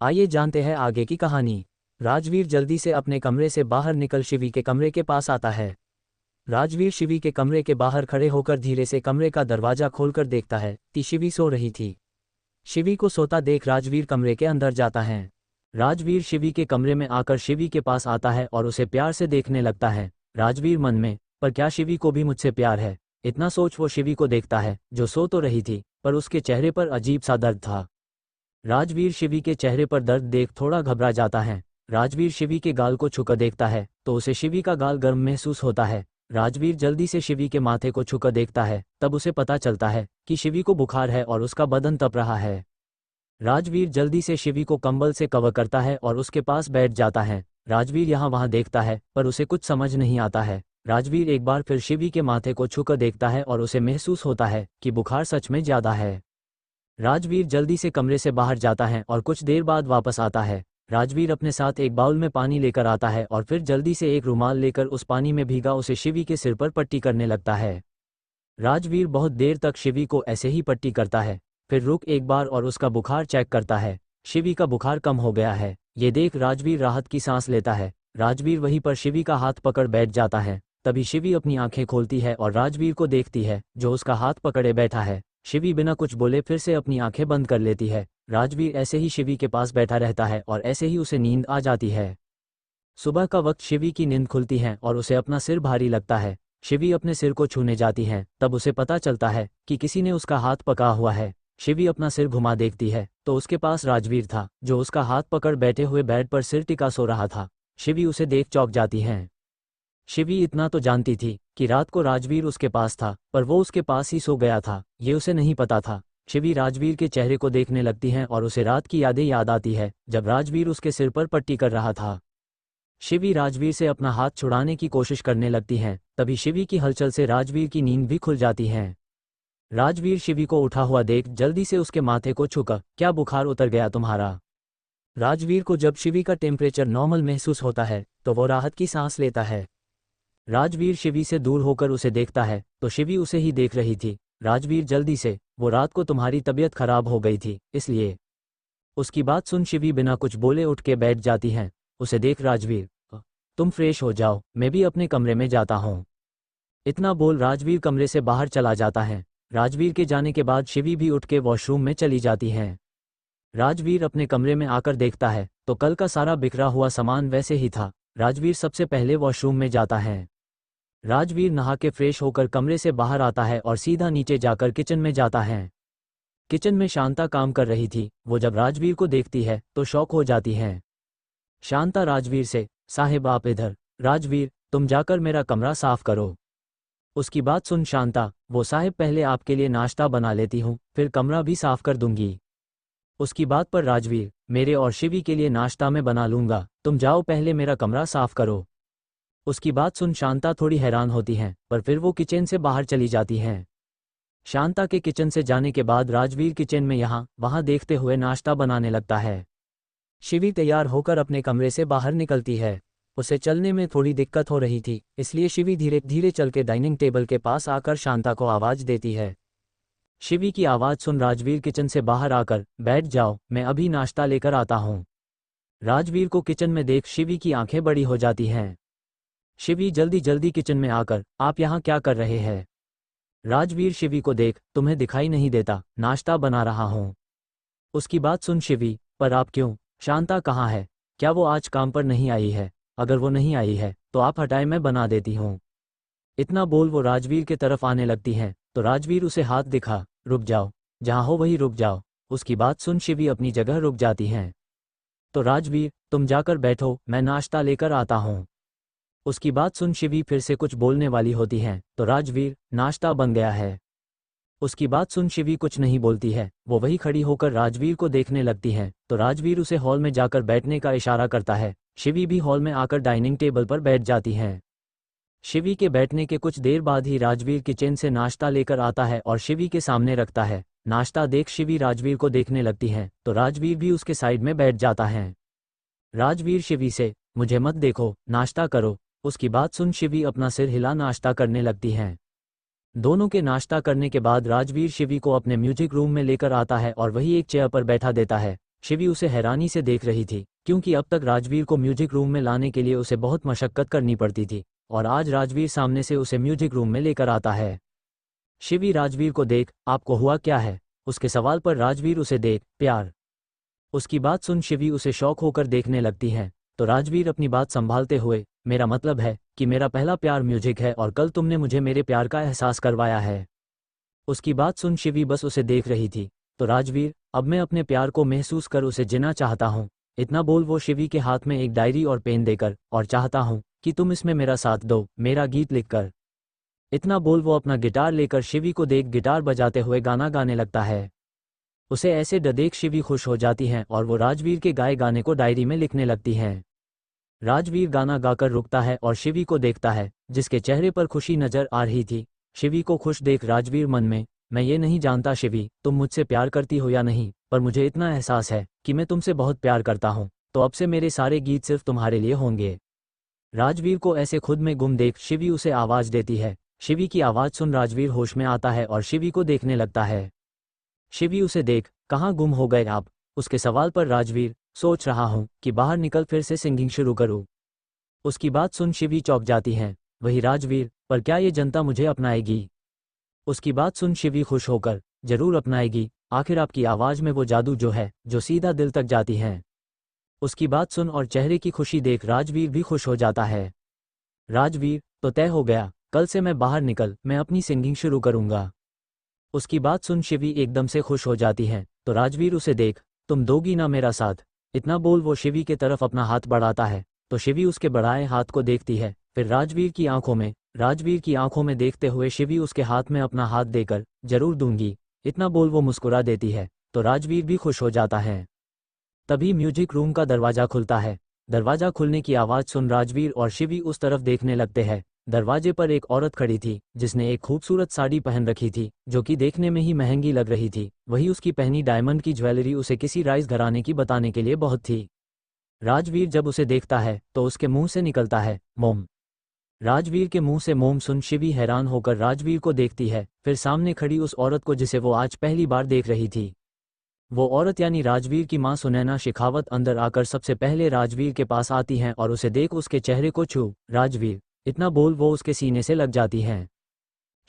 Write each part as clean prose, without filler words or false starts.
आइए जानते हैं आगे की कहानी। राजवीर जल्दी से अपने कमरे से बाहर निकल शिवी के कमरे के पास आता है। राजवीर शिवी के कमरे के बाहर खड़े होकर धीरे से कमरे का दरवाजा खोलकर देखता है कि शिवी सो रही थी। शिवी को सोता देख राजवीर कमरे के अंदर जाता है। राजवीर शिवी के कमरे में आकर शिवी के पास आता है और उसे प्यार से देखने लगता है। राजवीर मन में, पर क्या शिवी को भी मुझसे प्यार है? इतना सोच वो शिवी को देखता है जो सो तो रही थी, पर उसके चेहरे पर अजीब सा दर्द था। राजवीर शिवी के चेहरे पर दर्द देख थोड़ा घबरा जाता है। राजवीर शिवी के गाल को छूकर देखता है तो उसे शिवी का गाल गर्म महसूस होता है। राजवीर जल्दी से शिवी के माथे को छूकर देखता है, तब उसे पता चलता है कि शिवी को बुखार है और उसका बदन तप रहा है। राजवीर जल्दी से शिवी को कंबल से कवर करता है और उसके पास बैठ जाता है। राजवीर यहाँ वहाँ देखता है पर उसे कुछ समझ नहीं आता है। राजवीर एक बार फिर शिवी के माथे को छूकर देखता है और उसे महसूस होता है कि बुखार सच में ज़्यादा है। राजवीर जल्दी से कमरे से बाहर जाता है और कुछ देर बाद वापस आता है। राजवीर अपने साथ एक बाउल में पानी लेकर आता है और फिर जल्दी से एक रुमाल लेकर उस पानी में भीगा उसे शिवी के सिर पर पट्टी करने लगता है। राजवीर बहुत देर तक शिवी को ऐसे ही पट्टी करता है, फिर रुक एक बार और उसका बुखार चेक करता है। शिवी का बुखार कम हो गया है। ये देख राजवीर राहत की सांस लेता है। राजवीर वहीं पर शिवी का हाथ पकड़ बैठ जाता है। तभी शिवी अपनी आंखें खोलती है और राजवीर को देखती है जो उसका हाथ पकड़े बैठा है। शिवी बिना कुछ बोले फिर से अपनी आंखें बंद कर लेती है। राजवीर ऐसे ही शिवी के पास बैठा रहता है और ऐसे ही उसे नींद आ जाती है। सुबह का वक्त शिवी की नींद खुलती है और उसे अपना सिर भारी लगता है। शिवी अपने सिर को छूने जाती है, तब उसे पता चलता है कि किसी ने उसका हाथ पकड़ा हुआ है। शिवी अपना सिर घुमा देखती है तो उसके पास राजवीर था जो उसका हाथ पकड़ बैठे हुए बेड पर सिर टिका सो रहा था। शिवी उसे देख चौंक जाती है। शिवी इतना तो जानती थी कि रात को राजवीर उसके पास था, पर वो उसके पास ही सो गया था, ये उसे नहीं पता था। शिवी राजवीर के चेहरे को देखने लगती है और उसे रात की यादें याद आती है जब राजवीर उसके सिर पर पट्टी कर रहा था। शिवी राजवीर से अपना हाथ छुड़ाने की कोशिश करने लगती है, तभी शिवी की हलचल से राजवीर की नींद भी खुल जाती है। राजवीर शिवी को उठा हुआ देख जल्दी से उसके माथे को छूकर, क्या बुखार उतर गया तुम्हारा? राजवीर को जब शिवी का टेम्परेचर नॉर्मल महसूस होता है तो वो राहत की सांस लेता है। राजवीर शिवी से दूर होकर उसे देखता है तो शिवी उसे ही देख रही थी। राजवीर जल्दी से, वो रात को तुम्हारी तबीयत खराब हो गई थी इसलिए। उसकी बात सुन शिवी बिना कुछ बोले उठ के बैठ जाती हैं। उसे देख राजवीर, तुम फ्रेश हो जाओ, मैं भी अपने कमरे में जाता हूँ। इतना बोल राजवीर कमरे से बाहर चला जाता है। राजवीर के जाने के बाद शिवी भी उठ के वॉशरूम में चली जाती हैं। राजवीर अपने कमरे में आकर देखता है तो कल का सारा बिखरा हुआ सामान वैसे ही था। राजवीर सबसे पहले वॉशरूम में जाता है। राजवीर नहा के फ्रेश होकर कमरे से बाहर आता है और सीधा नीचे जाकर किचन में जाता है। किचन में शांता काम कर रही थी। वो जब राजवीर को देखती है तो शॉक हो जाती है। शांता राजवीर से, साहिब आप इधर। राजवीर, तुम जाकर मेरा कमरा साफ करो। उसकी बात सुन शांता, वो साहिब पहले आपके लिए नाश्ता बना लेती हूँ, फिर कमरा भी साफ कर दूंगी। उसकी बात पर राजवीर, मेरे और शिवी के लिए नाश्ता मैं बना लूंगा, तुम जाओ पहले मेरा कमरा साफ करो। उसकी बात सुन शांता थोड़ी हैरान होती हैं, पर फिर वो किचन से बाहर चली जाती हैं। शांता के किचन से जाने के बाद राजवीर किचन में यहाँ वहाँ देखते हुए नाश्ता बनाने लगता है। शिवी तैयार होकर अपने कमरे से बाहर निकलती है। उसे चलने में थोड़ी दिक्कत हो रही थी, इसलिए शिवी धीरे धीरे चल के डाइनिंग टेबल के पास आकर शांता को आवाज़ देती है। शिवी की आवाज़ सुन राजवीर किचन से बाहर आकर, बैठ जाओ, मैं अभी नाश्ता लेकर आता हूँ। राजवीर को किचन में देख शिवी की आंखें बड़ी हो जाती हैं। शिवी जल्दी जल्दी किचन में आकर, आप यहाँ क्या कर रहे हैं? राजवीर शिवी को देख, तुम्हें दिखाई नहीं देता, नाश्ता बना रहा हूँ। उसकी बात सुन शिवी, पर आप क्यों? शांता कहाँ है? क्या वो आज काम पर नहीं आई है? अगर वो नहीं आई है तो आप हटाए, मैं बना देती हूँ। इतना बोल वो राजवीर के तरफ आने लगती हैं तो राजवीर उसे हाथ दिखा, रुक जाओ, जहाँ हो वहीं रुक जाओ। उसकी बात सुन शिवी अपनी जगह रुक जाती हैं। तो राजवीर, तुम जाकर बैठो, मैं नाश्ता लेकर आता हूँ। उसकी बात सुन शिवी फिर से कुछ बोलने वाली होती हैं तो राजवीर, नाश्ता बन गया है। उसकी बात सुन शिवी कुछ नहीं बोलती है, वो वही खड़ी होकर राजवीर को देखने लगती हैं तो राजवीर उसे हॉल में जाकर बैठने का इशारा करता है। शिवी भी हॉल में आकर डाइनिंग टेबल पर बैठ जाती हैं। शिवी के बैठने के कुछ देर बाद ही राजवीर किचन से नाश्ता लेकर आता है और शिवी के सामने रखता है। नाश्ता देख शिवी राजवीर को देखने लगती हैं तो राजवीर भी उसके साइड में बैठ जाता है। राजवीर शिवी से, मुझे मत देखो, नाश्ता करो। उसकी बात सुन शिवी अपना सिर हिला नाश्ता करने लगती हैं। दोनों के नाश्ता करने के बाद राजवीर शिवी को अपने म्यूजिक रूम में लेकर आता है और वही एक चेयर पर बैठा देता है। शिवी उसे हैरानी से देख रही थी, क्योंकि अब तक राजवीर को म्यूजिक रूम में लाने के लिए उसे बहुत मशक्कत करनी पड़ती थी, और आज राजवीर सामने से उसे म्यूजिक रूम में लेकर आता है। शिवी राजवीर को देख, आपको हुआ क्या है? उसके सवाल पर राजवीर उसे देख, प्यार। उसकी बात सुन शिवी उसे शौक होकर देखने लगती है, तो राजवीर अपनी बात संभालते हुए, मेरा मतलब है कि मेरा पहला प्यार म्यूजिक है और कल तुमने मुझे मेरे प्यार का एहसास करवाया है। उसकी बात सुन शिवी बस उसे देख रही थी, तो राजवीर, अब मैं अपने प्यार को महसूस कर उसे जीना चाहता हूँ। इतना बोल वो शिवी के हाथ में एक डायरी और पेन देकर, और चाहता हूँ कि तुम इसमें मेरा साथ दो, मेरा गीत लिखकर। इतना बोल वो अपना गिटार लेकर शिवी को देख गिटार बजाते हुए गाना गाने लगता है। उसे ऐसे देख शिवी खुश हो जाती हैं और वो राजवीर के गाए गाने को डायरी में लिखने लगती हैं। राजवीर गाना गाकर रुकता है और शिवी को देखता है, जिसके चेहरे पर खुशी नजर आ रही थी। शिवी को खुश देख राजवीर मन में, मैं ये नहीं जानता शिवी तुम मुझसे प्यार करती हो या नहीं, पर मुझे इतना एहसास है कि मैं तुमसे बहुत प्यार करता हूँ, तो अब से मेरे सारे गीत सिर्फ तुम्हारे लिए होंगे। राजवीर को ऐसे खुद में गुम देख शिवी उसे आवाज देती है। शिवी की आवाज सुन राजवीर होश में आता है और शिवी को देखने लगता है। शिवी उसे देख, कहाँ गुम हो गए आप? उसके सवाल पर राजवीर, सोच रहा हूँ कि बाहर निकल फिर से सिंगिंग शुरू करूँ। उसकी बात सुन शिवी चौंक जाती हैं। वही राजवीर, पर क्या ये जनता मुझे अपनाएगी? उसकी बात सुन शिवी खुश होकर, जरूर अपनाएगी, आखिर आपकी आवाज में वो जादू जो है, जो सीधा दिल तक जाती है। उसकी बात सुन और चेहरे की खुशी देख राजवीर भी खुश हो जाता है। राजवीर, तो तय हो गया, कल से मैं बाहर निकल मैं अपनी सिंगिंग शुरू करूंगा। उसकी बात सुन शिवी एकदम से खुश हो जाती है, तो राजवीर उसे देख, तुम दोगी ना मेरा साथ? इतना बोल वो शिवी के तरफ अपना हाथ बढ़ाता है, तो शिवी उसके बढ़ाए हाथ को देखती है, फिर राजवीर की आंखों में देखते हुए शिवी उसके हाथ में अपना हाथ देकर, जरूर दूंगी, इतना बोल वो मुस्कुरा देती है, तो राजवीर भी खुश हो जाता है। तभी म्यूजिक रूम का दरवाजा खुलता है। दरवाजा खुलने की आवाज़ सुन राजवीर और शिवी उस तरफ देखने लगते हैं। दरवाजे पर एक औरत खड़ी थी, जिसने एक खूबसूरत साड़ी पहन रखी थी, जो कि देखने में ही महंगी लग रही थी। वही उसकी पहनी डायमंड की ज्वेलरी उसे किसी राइस घराने की बताने के लिए बहुत थी। राजवीर जब उसे देखता है तो उसके मुंह से निकलता है, मोम। राजवीर के मुंह से मोम सुन शिवी हैरान होकर राजवीर को देखती है, फिर सामने खड़ी उस औरत को जिसे वो आज पहली बार देख रही थी। वो औरत यानी राजवीर की मां सुनैना शेखावत अंदर आकर सबसे पहले राजवीर के पास आती हैं और उसे देख उसके चेहरे को छू, राजवीर, इतना बोल वो उसके सीने से लग जाती हैं।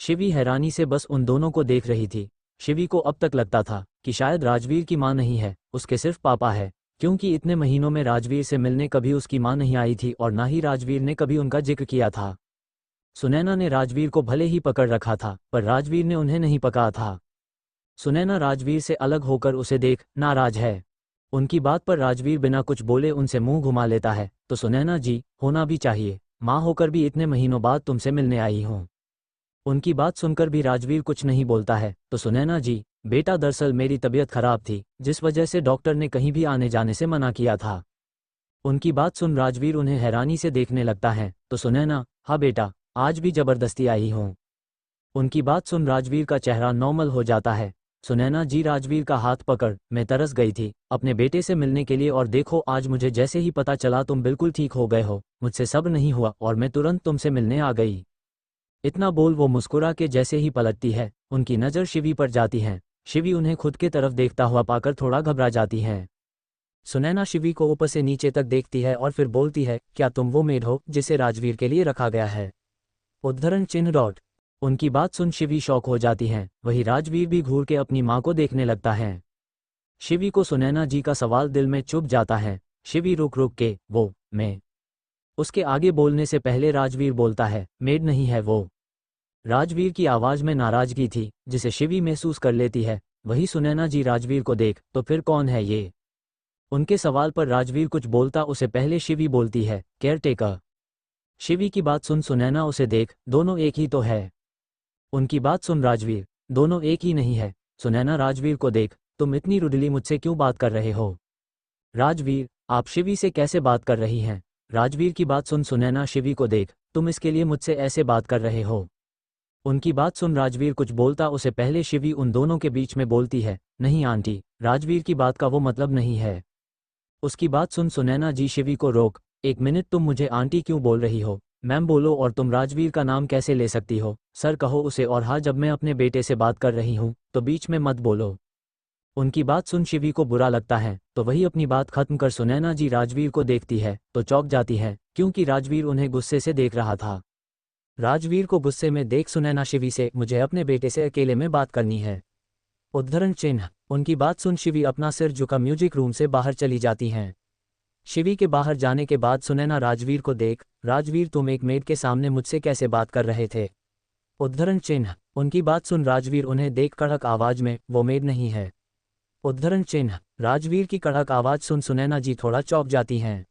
शिवी हैरानी से बस उन दोनों को देख रही थी। शिवी को अब तक लगता था कि शायद राजवीर की मां नहीं है, उसके सिर्फ पापा है, क्योंकि इतने महीनों में राजवीर से मिलने कभी उसकी मां नहीं आई थी और ना ही राजवीर ने कभी उनका जिक्र किया था। सुनैना ने राजवीर को भले ही पकड़ रखा था, पर राजवीर ने उन्हें नहीं पकड़ा था। सुनैना राजवीर से अलग होकर उसे देख नाराज है। उनकी बात पर राजवीर बिना कुछ बोले उनसे मुंह घुमा लेता है, तो सुनैना जी, होना भी चाहिए, माँ होकर भी इतने महीनों बाद तुमसे मिलने आई हूँ। उनकी बात सुनकर भी राजवीर कुछ नहीं बोलता है, तो सुनैना जी, बेटा दरअसल मेरी तबीयत खराब थी, जिस वजह से डॉक्टर ने कहीं भी आने जाने से मना किया था। उनकी बात सुन राजवीर उन्हें हैरानी से देखने लगता है, तो सुनैना, हाँ बेटा, आज भी जबरदस्ती आई हूँ। उनकी बात सुन राजवीर का चेहरा नॉर्मल हो जाता है। सुनैना जी राजवीर का हाथ पकड़, मैं तरस गई थी अपने बेटे से मिलने के लिए, और देखो आज मुझे जैसे ही पता चला तुम बिल्कुल ठीक हो गए हो, मुझसे सब्र नहीं हुआ और मैं तुरंत तुमसे मिलने आ गई। इतना बोल वो मुस्कुरा के जैसे ही पलटती है, उनकी नज़र शिवी पर जाती है। शिवी उन्हें खुद के तरफ देखता हुआ पाकर थोड़ा घबरा जाती है। सुनैना शिवी को ऊपर से नीचे तक देखती है और फिर बोलती है, क्या तुम वो मेड हो जिसे राजवीर के लिए रखा गया है? उद्धरण चिन्ह डॉट। उनकी बात सुन शिवी शौक हो जाती हैं। वही राजवीर भी घूर के अपनी मां को देखने लगता है। शिवी को सुनैना जी का सवाल दिल में चुभ जाता है। शिवी रुक रुक के, वो, मैं। उसके आगे बोलने से पहले राजवीर बोलता है, मेड नहीं है वो। राजवीर की आवाज में नाराजगी थी, जिसे शिवी महसूस कर लेती है। वही सुनैना जी राजवीर को देख, तो फिर कौन है ये? उनके सवाल पर राजवीर कुछ बोलता उसे पहले शिवी बोलती है, केयरटेकर। शिवी की बात सुन सुनैना उसे देख, दोनों एक ही तो है। उनकी बात सुन राजवीर, दोनों एक ही नहीं है। सुनैना राजवीर को देख, तुम इतनी रुडली मुझसे क्यों बात कर रहे हो? राजवीर, आप शिवी से कैसे बात कर रही हैं? राजवीर की बात सुन सुनैना शिवी को देख, तुम इसके लिए मुझसे ऐसे बात कर रहे हो? उनकी बात सुन राजवीर कुछ बोलता उसे पहले शिवी उन दोनों के बीच में बोलती है, नहीं आंटी, राजवीर की बात का वो मतलब नहीं है। उसकी बात सुन सुनैना जी शिवी को रोक, एक मिनट, तुम मुझे आंटी क्यों बोल रही हो? मैम बोलो, और तुम राजवीर का नाम कैसे ले सकती हो? सर कहो उसे, और हाँ, जब मैं अपने बेटे से बात कर रही हूँ तो बीच में मत बोलो। उनकी बात सुन शिवी को बुरा लगता है, तो वही अपनी बात खत्म कर सुनैना जी राजवीर को देखती है तो चौंक जाती है, क्योंकि राजवीर उन्हें गुस्से से देख रहा था। राजवीर को गुस्से में देख सुनैना शिवी से, मुझे अपने बेटे से अकेले में बात करनी है। उद्धरण चिन्ह। उनकी बात सुन शिवी अपना सिर झुका म्यूजिक रूम से बाहर चली जाती हैं। शिवी के बाहर जाने के बाद सुनैना राजवीर को देख, राजवीर तुम एक मेड के सामने मुझसे कैसे बात कर रहे थे? उद्धरण चिन्ह। उनकी बात सुन राजवीर उन्हें देख कड़क आवाज में, वो मेड नहीं है। उद्धरण चिन्ह। राजवीर की कड़क आवाज सुन सुनैना जी थोड़ा चौंक जाती हैं।